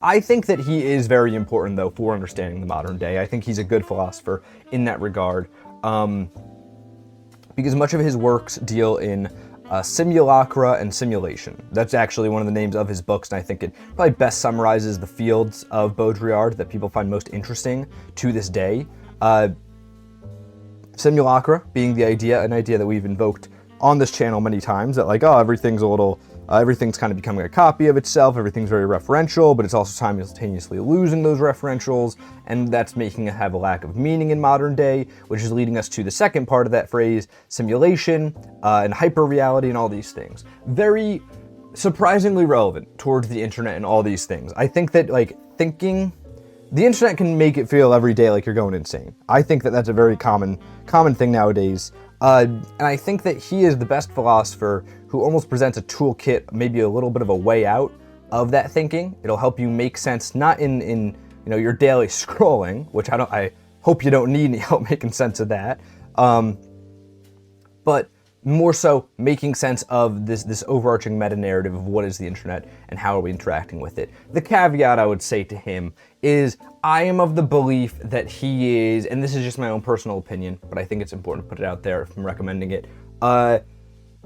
I think that he is very important, though, for understanding the modern day. I think he's a good philosopher in that regard, because much of his works deal in simulacra and simulation. That's actually one of the names of his books, and I think it probably best summarizes the fields of Baudrillard that people find most interesting to this day. Simulacra being an idea that we've invoked on this channel many times, that like, oh, everything's kind of becoming a copy of itself, everything's very referential, but it's also simultaneously losing those referentials, and that's making it have a lack of meaning in modern day, which is leading us to the second part of that phrase, simulation, and hyper-reality and all these things. Very surprisingly relevant towards the internet and all these things. I think that, like, the internet can make it feel every day like you're going insane. I think that that's a very common thing nowadays. And I think that he is the best philosopher who almost presents a toolkit, maybe a little bit of a way out of that thinking. It'll help you make sense, not in your daily scrolling, which I hope you don't need any help making sense of that, but more so making sense of this overarching meta-narrative of what is the internet and how are we interacting with it. The caveat I would say to him is I am of the belief that he is, and this is just my own personal opinion, but I think it's important to put it out there if I'm recommending it.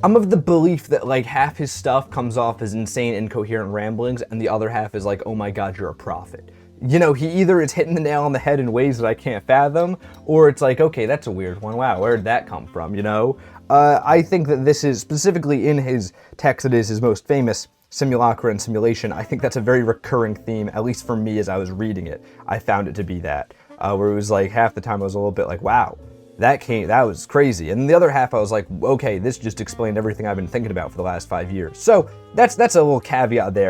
I'm of the belief that like half his stuff comes off as insane, incoherent ramblings, and the other half is like, oh my God, you're a prophet. He either is hitting the nail on the head in ways that I can't fathom, or it's like, okay, that's a weird one. Wow, where did that come from, I think that this is, specifically in his text that is his most famous, Simulacra and Simulation, I think that's a very recurring theme, at least for me as I was reading it. I found it to be that, where it was like half the time I was a little bit like, wow, that was crazy. And the other half I was like, okay, this just explained everything I've been thinking about for the last 5 years. So that's a little caveat there.